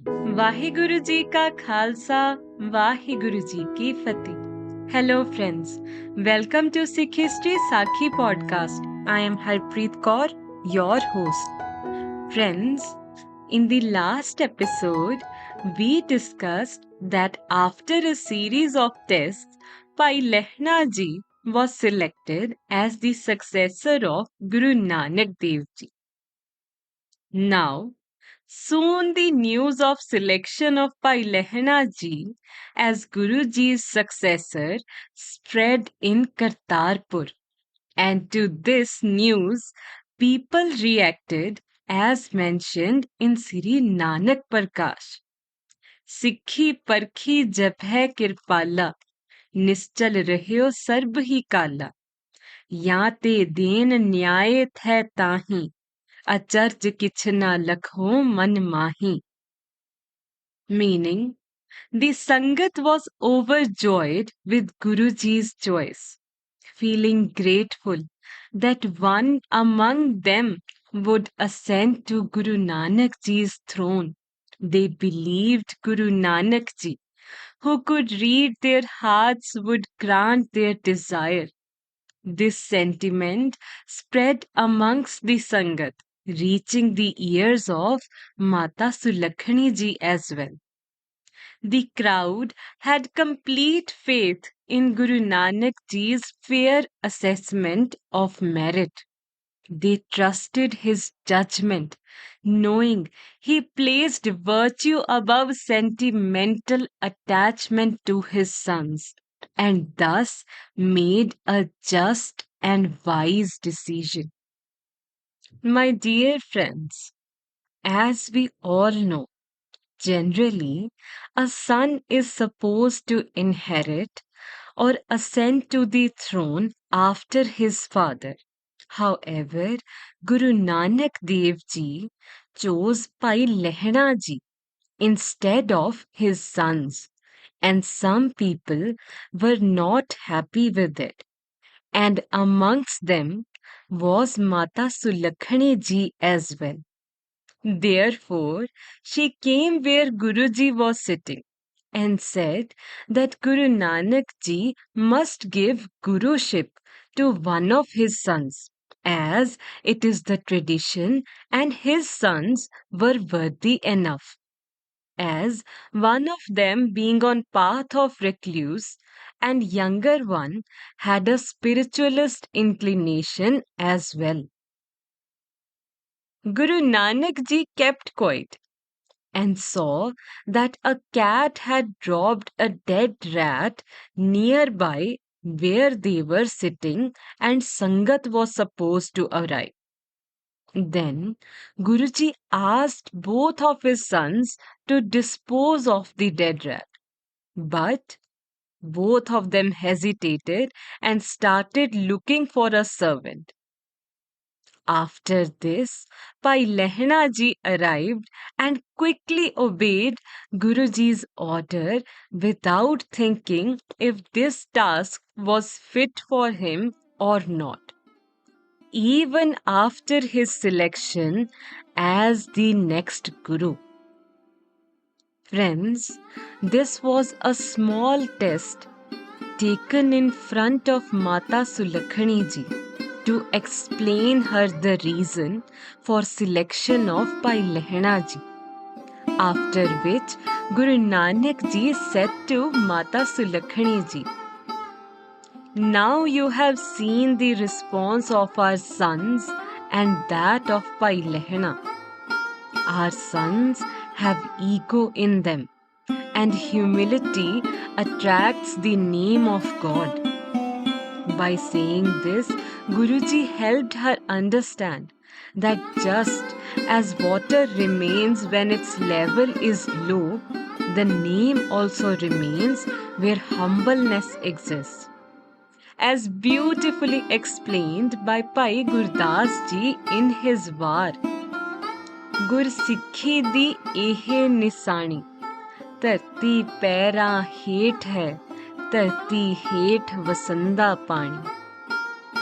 वाहिगुरु जी का खालसा वाहिगुरु जी की फतेह. Hello friends, welcome to Sikh History Sakhi podcast. I am Harpreet Kaur, your host. Friends, in the last episode, we discussed that after a series of tests, Pai Lehna ji was selected as the successor of Guru Nanak Dev ji. Now, soon the news of selection of Pai Lehna ji as Guruji's successor spread in Kartarpur. And to this news, people reacted as mentioned in Sri Nanak Prakash. सिक्खी परखी जब है कृपाला निश्चल रह्यो SERB ही काला या ते then न्याय थे ताही अचर्ज किछ ना लखो मन माही. Meaning, the Sangat was overjoyed with Guruji's choice, feeling grateful that one among them would ascend to Guru Nanak Ji's throne. They believed Guru Nanak Ji, who could read their hearts, would grant their desire. This sentiment spread amongst the Sangat, reaching the ears of Mata Sulakhani ji as well. The crowd had complete faith in Guru Nanak ji's fair assessment of merit. They trusted his judgment, knowing he placed virtue above sentimental attachment to his sons, and thus made a just and wise decision. My dear friends, as we all know, generally, a son is supposed to inherit or ascend to the throne after his father. However, Guru Nanak Dev Ji chose Pai Lehna Ji instead of his sons, and some people were not happy with it. And amongst them was Mata Sulakhani Ji as well. Therefore, she came where Guruji was sitting and said that Guru Nanak ji must give Guruship to one of his sons, as it is the tradition and his sons were worthy enough. As one of them being on path of recluse and younger one had a spiritualist inclination as well. Guru Nanak ji kept quiet and saw that a cat had dropped a dead rat nearby where they were sitting and Sangat was supposed to arrive. Then Guruji asked both of his sons to dispose of the dead rat. But both of them hesitated and started looking for a servant. After this, Pai Lehna ji arrived and quickly obeyed Guruji's order without thinking if this task was fit for him or not. Even after his selection as the next Guru. Friends, this was a small test taken in front of Mata Sulakhani ji to explain her the reason for selection of Pai Lehna ji. After which Guru Nanak ji said to Mata Sulakhani ji, "Now you have seen the response of our sons and that of Pai Lehna. Our sons have ego in them, and humility attracts the name of God." By saying this, Guruji helped her understand that just as water remains when its level is low, the name also remains where humbleness exists. As beautifully explained by Pai Gurdas ji in his Var, Gur Sikhi di ehe nisani, ਧਰਤੀ ਪੈਰਾਂ ਹੇਠ ਹੈ ਧਰਤੀ ਹੇਠ ਵਸੰਦਾ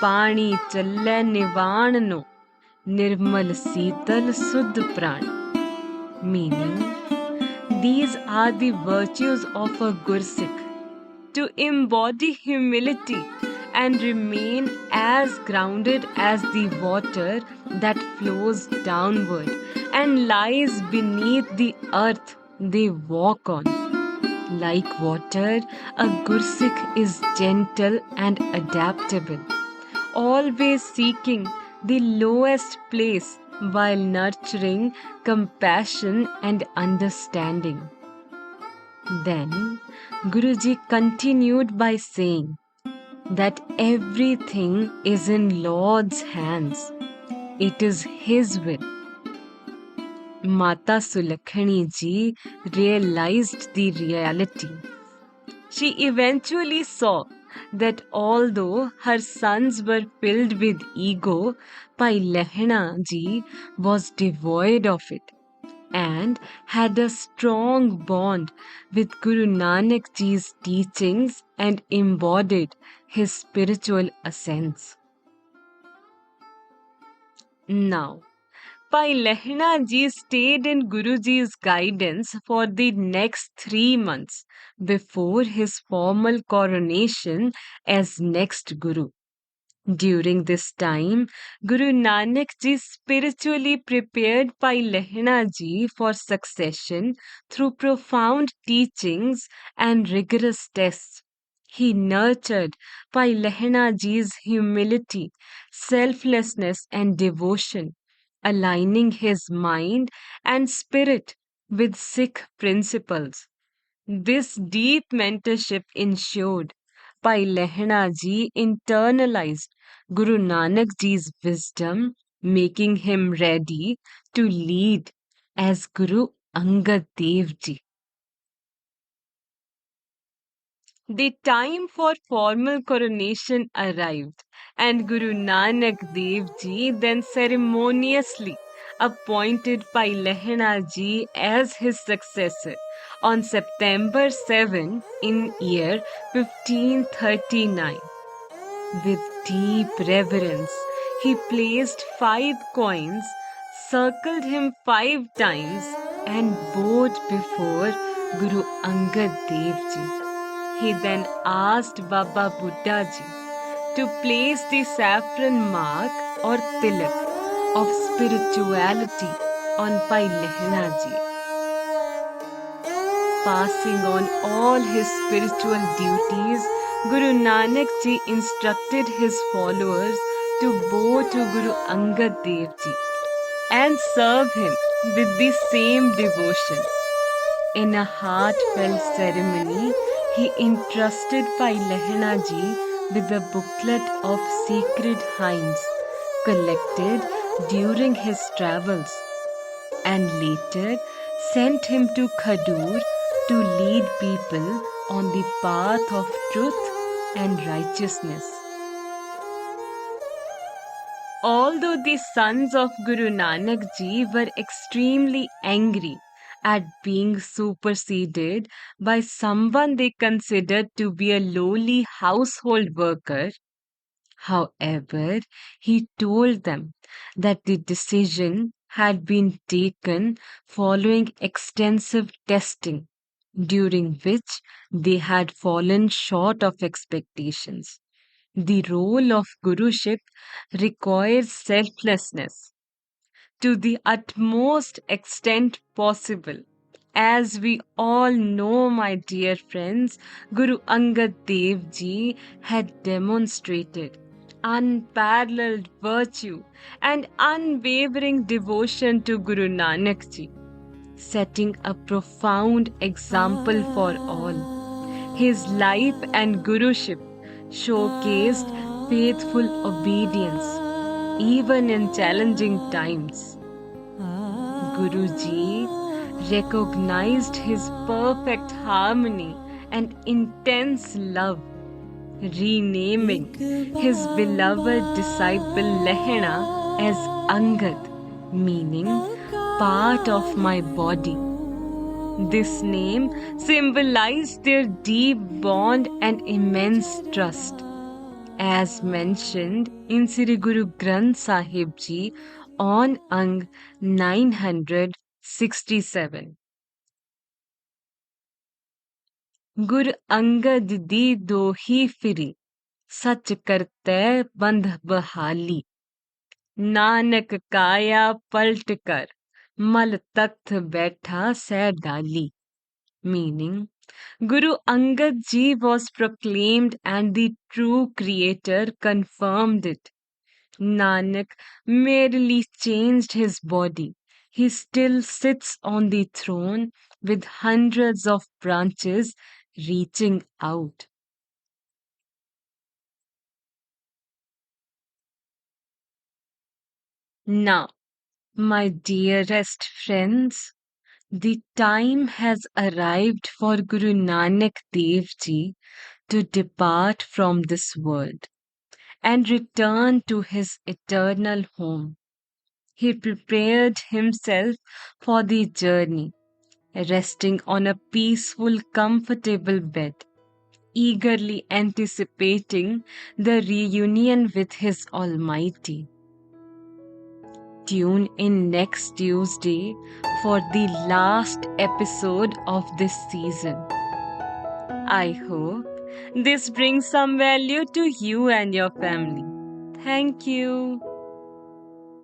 ਪਾਣੀ ਚੱਲੈ ਨਿਵਾਣ ਨੂੰ ਨਿਰਮਲ ਸੀਤਲ ਸੁਧ ਪ੍ਰਾਣੀ. Meaning, These are the virtues of a Gursikh: to embody humility and remain as grounded as the water that flows downward and lies beneath the earth they walk on. Like water, a Gursikh is gentle and adaptable, always seeking the lowest place while nurturing compassion and understanding. Then Guruji continued by saying that everything is in Lord's hands. It is His will. Mata Sulakhani ji realized the reality. She eventually saw that although her sons were filled with ego, Pai Lehna ji was devoid of it and had a strong bond with Guru Nanak ji's teachings and embodied his spiritual essence. Now, Pai Lehna ji stayed in Guruji's guidance for the next 3 months before his formal coronation as next Guru. During this time, Guru Nanak ji spiritually prepared Pai Lehna ji for succession through profound teachings and rigorous tests. He nurtured Pai Lehna ji's humility, selflessness, and devotion, aligning his mind and spirit with Sikh principles. This deep mentorship ensured Pai Lehna ji internalized Guru Nanak ji's wisdom, making him ready to lead as Guru Angad Dev ji. The time for formal coronation arrived, and Guru Nanak Dev Ji then ceremoniously appointed Pai Lehna Ji as his successor on September 7 in year 1539. With deep reverence, he placed 5 coins, circled him 5 times, and bowed before Guru Angad Dev Ji. He then asked Baba Buddha Ji to place the saffron mark or tilak of spirituality on Pai Lehna Ji. Passing on all his spiritual duties, Guru Nanak Ji instructed his followers to bow to Guru Angad Dev Ji and serve him with the same devotion. In a heartfelt ceremony, he entrusted Pai Lehna Ji with a booklet of sacred hymns collected during his travels and later sent him to Khadur to lead people on the path of truth and righteousness. Although the sons of Guru Nanak Ji were extremely angry at being superseded by someone they considered to be a lowly household worker, however, he told them that the decision had been taken following extensive testing, during which they had fallen short of expectations. The role of Guruship requires selflessness to the utmost extent possible. As we all know, my dear friends, Guru Angad Dev Ji had demonstrated unparalleled virtue and unwavering devotion to Guru Nanak Ji, setting a profound example for all. His life and Guruship showcased faithful obedience even in challenging times. Guruji recognized his perfect harmony and intense love, renaming his beloved disciple Lehna as Angad, meaning part of my body. This name symbolized their deep bond and immense trust, as mentioned in Sri Guru Granth Sahib Ji on Ang 967. गुर अंगद दी दोही free, सच करते बंध बहाली। नानक काया पलट कर, मल तख्त बैठा सै डाली। Meaning, Guru Angad Ji was proclaimed and the true creator confirmed it. Nanak merely changed his body. He still sits on the throne with hundreds of branches reaching out. Now, my dearest friends, the time has arrived for Guru Nanak Dev Ji to depart from this world and return to his eternal home. He prepared himself for the journey, resting on a peaceful, comfortable bed, eagerly anticipating the reunion with his Almighty. Tune in next Tuesday for the last episode of this season. I hope this brings some value to you and your family. Thank you.